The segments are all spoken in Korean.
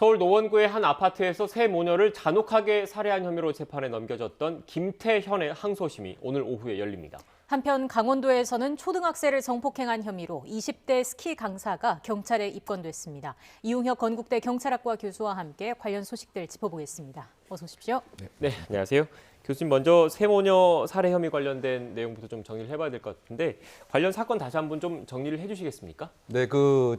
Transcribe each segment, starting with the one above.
서울 노원구의 한 아파트에서 세 모녀를 잔혹하게 살해한 혐의로 재판에 넘겨졌던 김태현의 항소심이 오늘 오후에 열립니다. 한편 강원도에서는 초등학생을 성폭행한 혐의로 20대 스키 강사가 경찰에 입건됐습니다. 이웅혁 건국대 경찰학과 교수와 함께 관련 소식들 짚어보겠습니다. 어서 오십시오. 네, 안녕하세요. 교수님, 먼저 세 모녀 살해 혐의 관련된 내용부터 좀 정리를 해봐야 될 것 같은데 관련 사건 다시 한번 좀 정리를 해주시겠습니까? 네,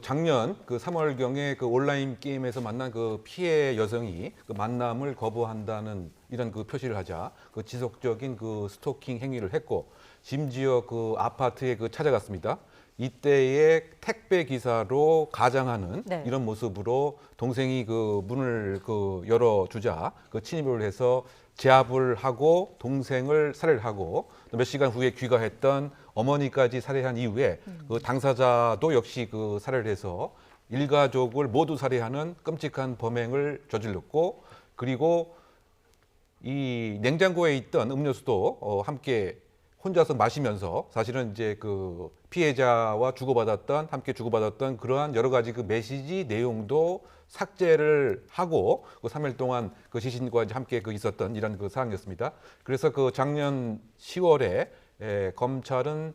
작년 3월경에 온라인 게임에서 만난 피해 여성이 만남을 거부한다는 이런 표시를 하자 지속적인 스토킹 행위를 했고, 심지어 아파트에 찾아갔습니다. 이때의 택배 기사로 가장하는 네. 이런 모습으로 동생이 문을 열어주자 침입을 해서 제압을 하고 동생을 살해를 하고 몇 시간 후에 귀가했던 어머니까지 살해한 이후에 당사자도 역시 살해를 해서 일가족을 모두 살해하는 끔찍한 범행을 저질렀고, 그리고 이 냉장고에 있던 음료수도 함께 혼자서 마시면서 사실은 이제 피해자와 함께 주고받았던 그러한 여러 가지 메시지 내용도 삭제를 하고 3일 동안 시신과 이제 함께 있었던 이런 상황이었습니다. 그래서 작년 10월에 검찰은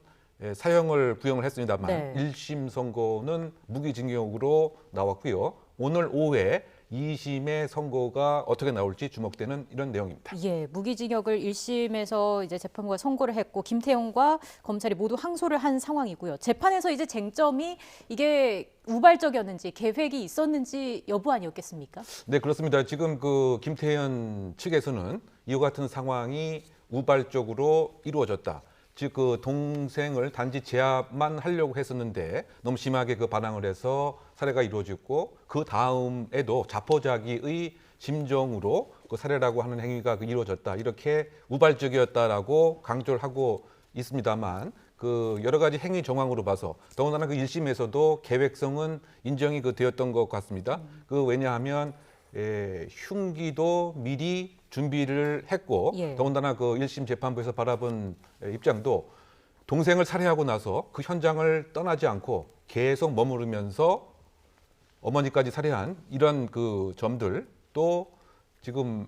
사형을 구형을 했습니다만 네. 1심 선고는 무기징역으로 나왔고요. 오늘 오후에 2심의 선고가 어떻게 나올지 주목되는 이런 내용입니다. 예, 무기징역을 1심에서 이제 재판부가 선고를 했고 김태형과 검찰이 모두 항소를 한 상황이고요. 재판에서 이제 쟁점이 이게 우발적이었는지 계획이 있었는지 여부 아니었겠습니까? 네, 그렇습니다. 지금 김태현 측에서는 이와 같은 상황이 우발적으로 이루어졌다. 즉 동생을 단지 제압만 하려고 했었는데 너무 심하게 반항을 해서 살해가 이루어졌고, 그 다음에도 자포자기의 심정으로 살해라고 하는 행위가 이루어졌다. 이렇게 우발적이었다라고 강조를 하고 있습니다만, 여러 가지 행위 정황으로 봐서 더군다나 1심에서도 계획성은 인정이 되었던 것 같습니다. 왜냐하면 흉기도 미리 준비를 했고, 예. 더군다나 1심 재판부에서 바라본 입장도 동생을 살해하고 나서 그 현장을 떠나지 않고 계속 머무르면서 어머니까지 살해한 이런 점들, 또 지금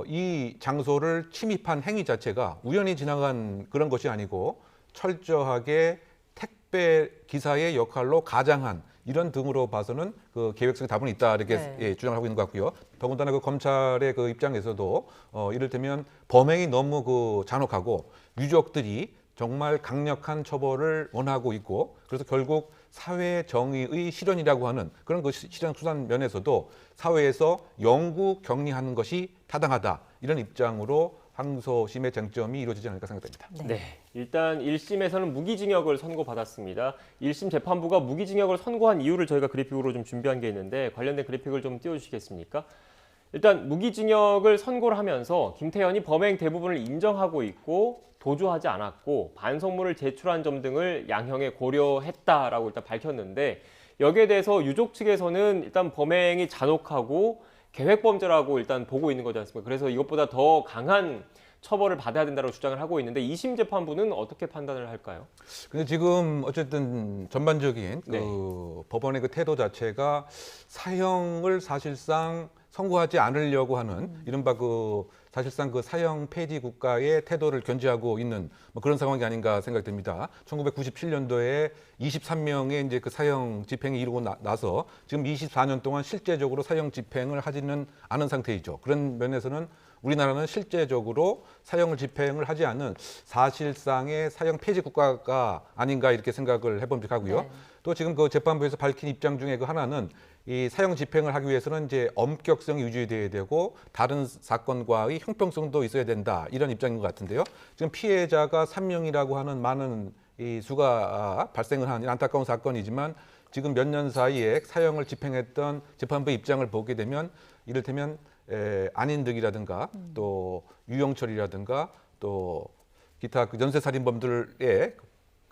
이 장소를 침입한 행위 자체가 우연히 지나간 그런 것이 아니고 철저하게 택배 기사의 역할로 가장한 이런 등으로 봐서는 계획성이 다분히 있다, 이렇게 네. 주장을 하고 있는 것 같고요. 더군다나 검찰의 입장에서도 이를테면 범행이 너무 잔혹하고 유족들이 정말 강력한 처벌을 원하고 있고, 그래서 결국 사회 정의의 실현이라고 하는 그런 실현 수단 면에서도 사회에서 영구 격리하는 것이 타당하다, 이런 입장으로 항소심의 쟁점이 이루어지지 않을까 생각됩니다. 네, 일단 1심에서는 무기징역을 선고받았습니다. 1심 재판부가 무기징역을 선고한 이유를 저희가 그래픽으로 좀 준비한 게 있는데 관련된 그래픽을 좀 띄워주시겠습니까? 일단 무기징역을 선고를 하면서 김태현이 범행 대부분을 인정하고 있고 도주하지 않았고 반성문을 제출한 점 등을 양형에 고려했다라고 일단 밝혔는데, 여기에 대해서 유족 측에서는 일단 범행이 잔혹하고 계획범죄라고 일단 보고 있는 거지 않습니까? 그래서 이것보다 더 강한 처벌을 받아야 된다고 주장을 하고 있는데 2심 재판부는 어떻게 판단을 할까요? 근데 지금 어쨌든 전반적인 네. 법원의 태도 자체가 사형을 사실상 선고하지 않으려고 하는 이른바 사실상 사형 폐지 국가의 태도를 견지하고 있는 그런 상황이 아닌가 생각됩니다. 1997년도에 23명의 이제 사형 집행이 이루고 나서 지금 24년 동안 실제적으로 사형 집행을 하지는 않은 상태이죠. 그런 면에서는 우리나라는 실제적으로 사형을 집행을 하지 않은 사실상의 사형 폐지 국가가 아닌가, 이렇게 생각을 해봄직하고요. 네. 또 지금 재판부에서 밝힌 입장 중에 하나는 이 사형 집행을 하기 위해서는 이제 엄격성이 유지돼야 되고 다른 사건과의 형평성도 있어야 된다, 이런 입장인 것 같은데요. 지금 피해자가 3명이라고 하는 많은 이 수가 발생을 한 안타까운 사건이지만 지금 몇 년 사이에 사형을 집행했던 재판부의 입장을 보게 되면 이를테면 안인득이라든가 또 유영철이라든가 또 기타 연쇄살인범들의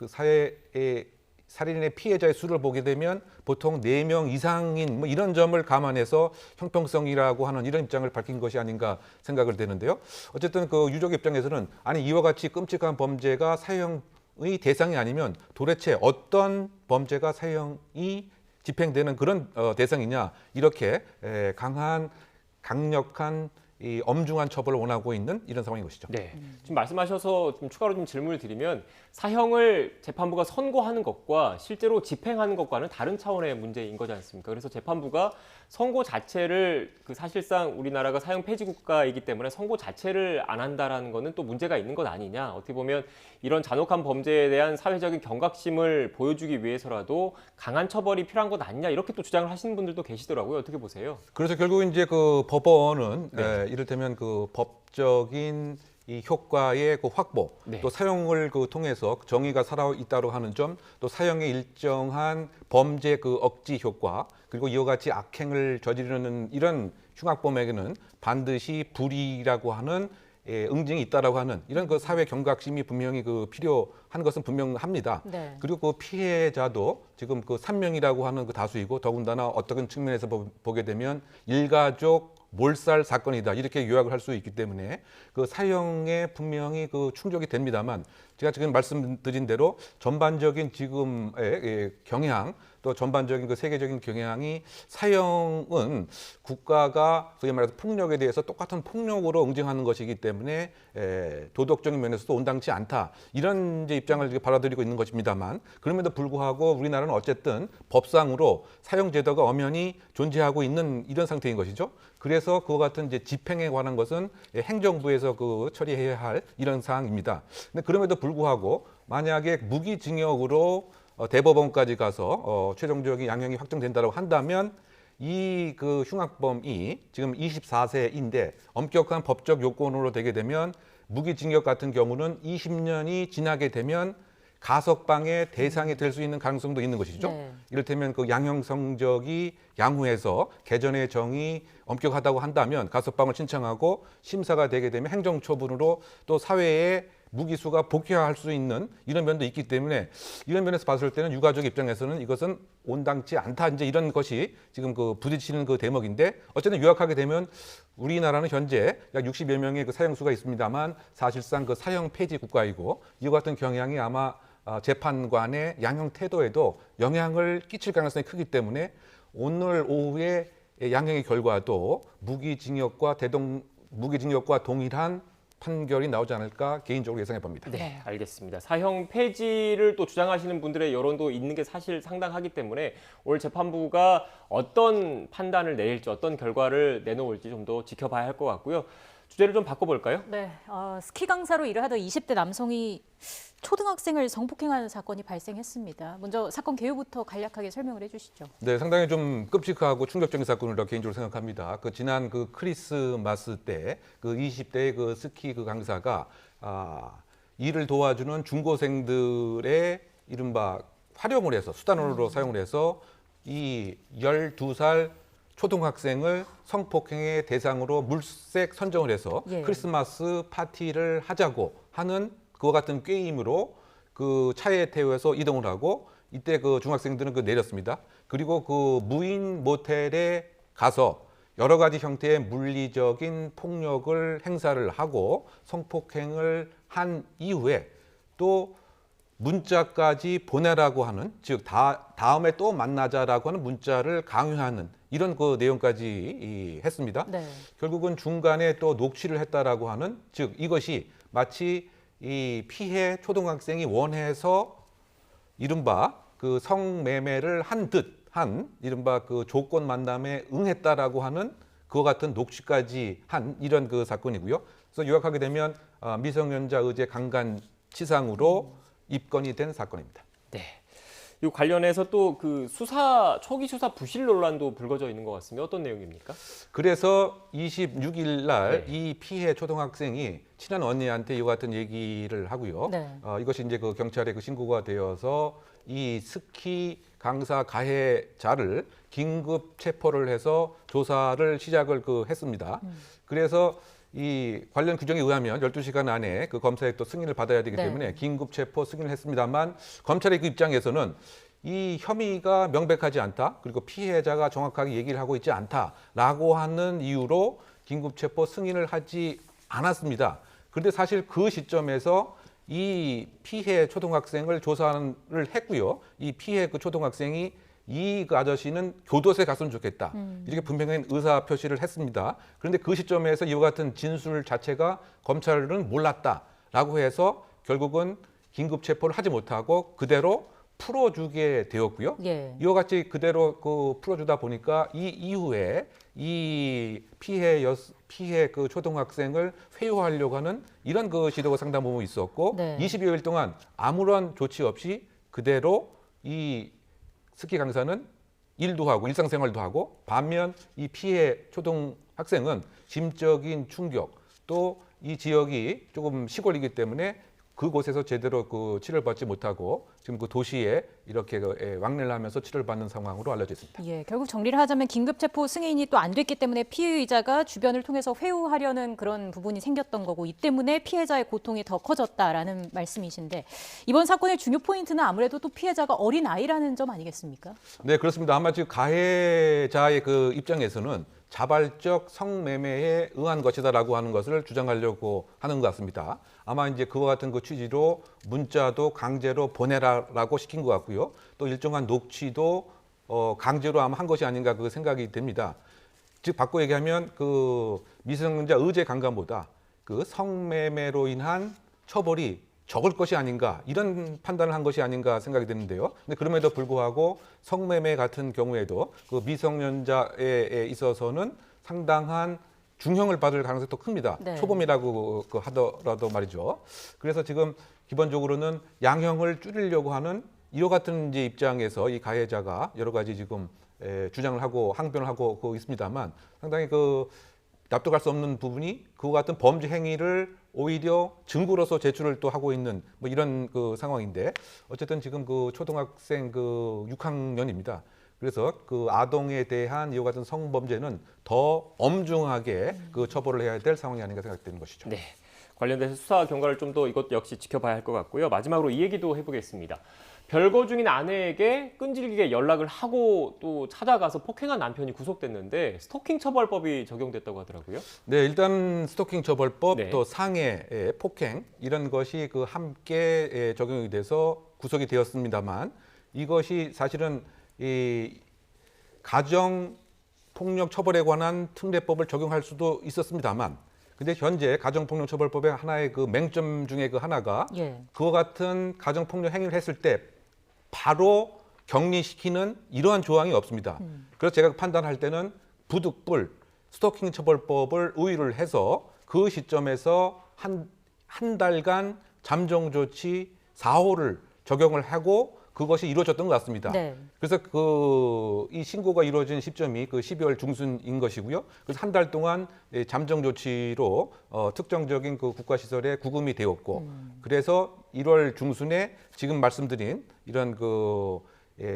사회의 살인의 피해자의 수를 보게 되면 보통 4명 이상인 이런 점을 감안해서 형평성이라고 하는 이런 입장을 밝힌 것이 아닌가 생각을 되는데요. 어쨌든 유족 입장에서는 아니 이와 같이 끔찍한 범죄가 사형의 대상이 아니면 도대체 어떤 범죄가 사형이 집행되는 그런 대상이냐 이렇게 강력한 이 엄중한 처벌을 원하고 있는 이런 상황인 것이죠. 네. 지금 말씀하셔서 좀 추가로 좀 질문을 드리면 사형을 재판부가 선고하는 것과 실제로 집행하는 것과는 다른 차원의 문제인 거지 않습니까? 그래서 재판부가 선고 자체를 사실상 우리나라가 사형 폐지 국가이기 때문에 선고 자체를 안 한다라는 거는 또 문제가 있는 것 아니냐. 어떻게 보면 이런 잔혹한 범죄에 대한 사회적인 경각심을 보여주기 위해서라도 강한 처벌이 필요한 것 아니냐. 이렇게 또 주장을 하시는 분들도 계시더라고요. 어떻게 보세요? 그래서 결국 이제 그 법원은 네. 이를테면 그 법적인 이 효과의 그 확보, 네. 또 사용을 그 통해서 정의가 살아있다고 하는 점, 또 사형의 일정한 범죄 그 억지 효과, 그리고 이와 같이 악행을 저지르는 이런 흉악범에게는 반드시 불이라고 하는 응징이 있다라고 하는 이런 그 사회 경각심이 분명히 그 필요한 것은 분명합니다. 네. 그리고 그 피해자도 지금 그 3명이라고 하는 그 다수이고 더군다나 어떤 측면에서 보게 되면 일가족 몰살 사건이다 이렇게 요약을 할 수 있기 때문에 그 사형에 분명히 그 충족이 됩니다만 제가 지금 말씀드린 대로 전반적인 지금의 경향 또 전반적인 그 세계적인 경향이 사형은 국가가 소위 말해서 폭력에 대해서 똑같은 폭력으로 응징하는 것이기 때문에 도덕적인 면에서도 온당치 않다 이런 이제 입장을 받아들이고 있는 것입니다만 그럼에도 불구하고 우리나라는 어쨌든 법상으로 사형 제도가 엄연히 존재하고 있는 이런 상태인 것이죠. 그래서 그와 같은 이제 집행에 관한 것은 행정부에서 그 처리해야 할 이런 사항입니다. 근데 그럼에도 불구하고 만약에 무기징역으로 대법원까지 가서 최종적인 양형이 확정된다고 한다면 이 그 흉악범이 지금 24세인데 엄격한 법적 요건으로 되게 되면 무기징역 같은 경우는 20년이 지나게 되면 가석방의 대상이 될 수 있는 가능성도 있는 것이죠. 네. 이를테면 그 양형 성적이 양호해서 개전의 정이 엄격하다고 한다면 가석방을 신청하고 심사가 되게 되면 행정처분으로 또 사회에 무기수가 복귀할 수 있는 이런 면도 있기 때문에 이런 면에서 봤을 때는 유가족 입장에서는 이것은 온당치 않다 이제 이런 것이 지금 그 부딪히는 그 대목인데 어쨌든 요약하게 되면 우리나라는 현재 약 60여 명의 그 사형수가 있습니다만 사실상 그 사형 폐지 국가이고 이와 같은 경향이 아마 재판관의 양형 태도에도 영향을 끼칠 가능성이 크기 때문에 오늘 오후에 양형의 결과도 무기징역과 동일한 판결이 나오지 않을까 개인적으로 예상해 봅니다. 네, 알겠습니다. 사형 폐지를 또 주장하시는 분들의 여론도 있는 게 사실 상당하기 때문에 오늘 재판부가 어떤 판단을 내릴지 어떤 결과를 내놓을지 좀 더 지켜봐야 할 것 같고요. 주제를 좀 바꿔볼까요? 네, 스키 강사로 일을 하던 20대 남성이 초등학생을 성폭행하는 사건이 발생했습니다. 먼저 사건 개요부터 간략하게 설명을 해주시죠. 네, 상당히 좀 끔찍하고 충격적인 사건이라고 개인적으로 생각합니다. 그 지난 그 크리스마스 때 그 20대의 그 스키 그 강사가 일을 도와주는 중고생들의 이른바 활용을 해서 수단으로 사용을 해서 이 12살 초등학생을 성폭행의 대상으로 물색 선정을 해서 예. 크리스마스 파티를 하자고 하는 그와 같은 꾀임으로 그 차에 태워서 이동을 하고 이때 그 중학생들은 그 내렸습니다. 그리고 그 무인 모텔에 가서 여러 가지 형태의 물리적인 폭력을 행사를 하고 성폭행을 한 이후에 또 문자까지 보내라고 하는 즉 다음에 또 만나자라고 하는 문자를 강요하는 이런 그 내용까지 했습니다. 네. 결국은 중간에 또 녹취를 했다라고 하는 즉 이것이 마치 이 피해 초등학생이 원해서 이른바 그 성매매를 한 듯한 이른바 그 조건 만남에 응했다라고 하는 그와 같은 녹취까지 한 이런 그 사건이고요. 그래서 요약하게 되면 미성년자 의제 강간치상으로 입건이 된 사건입니다. 네. 이 관련해서 또 그 초기 수사 부실 논란도 불거져 있는 것 같습니다. 어떤 내용입니까? 그래서 26일 날 네. 이 피해 초등학생이 친한 언니한테 이와 같은 얘기를 하고요. 네. 이것이 이제 그 경찰에 그 신고가 되어서 이 스키 강사 가해자를 긴급 체포를 해서 조사를 시작을 했습니다. 그래서 이 관련 규정에 의하면 12시간 안에 그 검사의 또 승인을 받아야 되기 네. 때문에 긴급 체포 승인을 했습니다만 검찰의 그 입장에서는 이 혐의가 명백하지 않다. 그리고 피해자가 정확하게 얘기를 하고 있지 않다라고 하는 이유로 긴급 체포 승인을 하지 않았습니다. 그런데 사실 그 시점에서 이 피해 초등학생을 조사를 했고요. 이 피해 그 초등학생이 이 그 아저씨는 교도소에 갔으면 좋겠다. 이렇게 분명한 의사 표시를 했습니다. 그런데 그 시점에서 이와 같은 진술 자체가 검찰은 몰랐다라고 해서 결국은 긴급 체포를 하지 못하고 그대로 풀어주게 되었고요. 예. 이와 같이 그대로 그 풀어주다 보니까 이 이후에 이 피해 그 초등학생을 회유하려고 하는 이런 그 시도가 상당 부분 있었고 네. 20여일 동안 아무런 조치 없이 그대로 이 스키 강사는 일도 하고 일상생활도 하고 반면 이 피해 초등학생은 심적인 충격 또 이 지역이 조금 시골이기 때문에 그곳에서 제대로 그 치료를 받지 못하고 지금 그 도시에 이렇게 왕래를 하면서 치료를 받는 상황으로 알려져 있습니다. 예, 결국 정리를 하자면 긴급체포 승인이 또 안 됐기 때문에 피의자가 주변을 통해서 회유하려는 그런 부분이 생겼던 거고 이 때문에 피해자의 고통이 더 커졌다라는 말씀이신데 이번 사건의 중요 포인트는 아무래도 또 피해자가 어린 아이라는 점 아니겠습니까? 네, 그렇습니다. 아마 지금 가해자의 그 입장에서는 자발적 성매매에 의한 것이다라고 하는 것을 주장하려고 하는 것 같습니다. 아마 이제 그와 같은 그 취지로 문자도 강제로 보내라라고 시킨 것 같고요. 또 일정한 녹취도 강제로 아마 한 것이 아닌가 그 생각이 됩니다. 즉 바꿔 얘기하면 그 미성년자 의제 강간보다 그 성매매로 인한 처벌이 적을 것이 아닌가 이런 판단을 한 것이 아닌가 생각이 드는데요. 근데 그럼에도 불구하고 성매매 같은 경우에도 그 미성년자에 있어서는 상당한 중형을 받을 가능성이 더 큽니다. 네. 초범이라고 하더라도 말이죠. 그래서 지금 기본적으로는 양형을 줄이려고 하는 이와 같은 이제 입장에서 이 가해자가 여러 가지 지금 주장을 하고 항변을 하고 있습니다만 상당히 그 납득할 수 없는 부분이 그와 같은 범죄 행위를 오히려 증거로서 제출을 또 하고 있는 뭐 이런 그 상황인데 어쨌든 지금 그 초등학생 그 6학년입니다. 그래서 그 아동에 대한 이와 같은 성범죄는 더 엄중하게 그 처벌을 해야 될 상황이 아닌가 생각되는 것이죠. 네. 관련돼서 수사 경과를 좀 더 이것 역시 지켜봐야 할 것 같고요. 마지막으로 이 얘기도 해보겠습니다. 별거 중인 아내에게 끈질기게 연락을 하고 또 찾아가서 폭행한 남편이 구속됐는데 스토킹 처벌법이 적용됐다고 하더라고요. 네, 일단 스토킹 처벌법 네. 또 상해 폭행 이런 것이 그 함께 적용이 돼서 구속이 되었습니다만 이것이 사실은 이 가정 폭력 처벌에 관한 특례법을 적용할 수도 있었습니다만 근데 현재 가정폭력처벌법의 하나의 그 맹점 중에 그 하나가 예. 그와 같은 가정폭력 행위를 했을 때 바로 격리시키는 이러한 조항이 없습니다. 그래서 제가 판단할 때는 부득불 스토킹 처벌법을 우위를 해서 그 시점에서 한 달간 잠정 조치 4호를 적용을 하고 그것이 이루어졌던 것 같습니다. 네. 그래서 이 신고가 이루어진 시점이 그 12월 중순인 것이고요. 그래서 한 달 동안 잠정 조치로 특정적인 그 국가시설에 구금이 되었고, 그래서 1월 중순에 지금 말씀드린 이런 그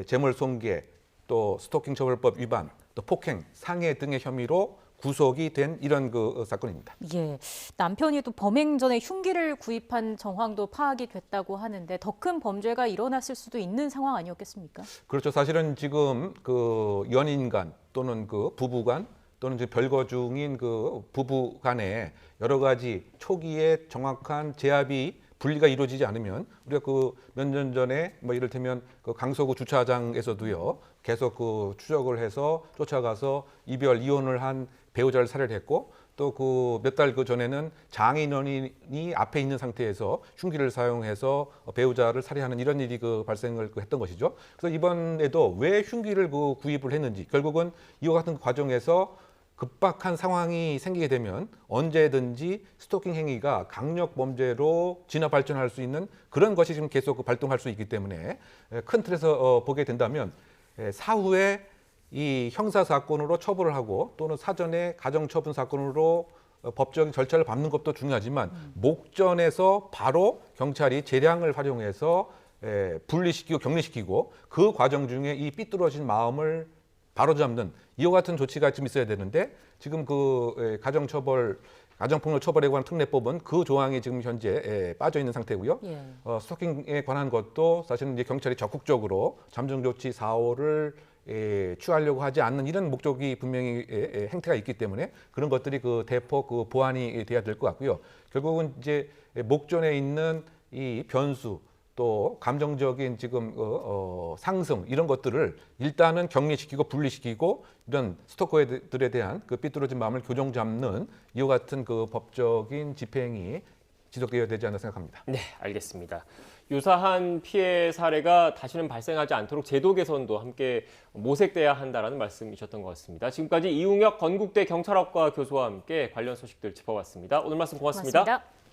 재물손괴, 또 스토킹 처벌법 위반, 또 폭행, 상해 등의 혐의로 구속이 된 이런 그 사건입니다. 예, 남편이 또 범행 전에 흉기를 구입한 정황도 파악이 됐다고 하는데 더 큰 범죄가 일어났을 수도 있는 상황 아니었겠습니까? 그렇죠. 사실은 지금 그 연인 간 또는 그 부부 간 또는 지금 별거 중인 그 부부 간에 여러 가지 초기에 정확한 제압이 분리가 이루어지지 않으면 우리가 그 몇 년 전에 뭐 이를테면 그 강서구 주차장에서도요 계속 그 추적을 해서 쫓아가서 이혼을 한 배우자를 살해를 했고 또 그 몇 달 그 전에는 장인어른이 앞에 있는 상태에서 흉기를 사용해서 배우자를 살해하는 이런 일이 그 발생을 했던 것이죠. 그래서 이번에도 왜 흉기를 그 구입을 했는지 결국은 이와 같은 과정에서 급박한 상황이 생기게 되면 언제든지 스토킹 행위가 강력 범죄로 진화 발전할 수 있는 그런 것이 지금 계속 발동할 수 있기 때문에 큰 틀에서 보게 된다면 사후에 이 형사 사건으로 처벌을 하고 또는 사전에 가정처분 사건으로 법적인 절차를 밟는 것도 중요하지만 목전에서 바로 경찰이 재량을 활용해서 분리시키고 격리시키고 그 과정 중에 이 삐뚤어진 마음을 바로잡는 이와 같은 조치가 좀 있어야 되는데 지금 그 가정폭력 처벌에 관한 특례법은 그 조항이 지금 현재 빠져 있는 상태고요. 예. 스토킹에 관한 것도 사실은 이제 경찰이 적극적으로 잠정 조치 4호를 취하려고 하지 않는 이런 목적이 분명히 행태가 있기 때문에 그런 것들이 그 대폭 그 보완이 돼야 될 것 같고요. 결국은 이제 목전에 있는 이 변수 또 감정적인 지금 상승 이런 것들을 일단은 격리시키고 분리시키고 이런 스토커들에 대한 그 삐뚤어진 마음을 교정 잡는 이와 같은 그 법적인 집행이 지속되어야 되지 않나 생각합니다. 네, 알겠습니다. 유사한 피해 사례가 다시는 발생하지 않도록 제도 개선도 함께 모색돼야 한다라는 말씀이셨던 것 같습니다. 지금까지 이웅혁 건국대 경찰학과 교수와 함께 관련 소식들 짚어봤습니다. 오늘 말씀 고맙습니다. 고맙습니다.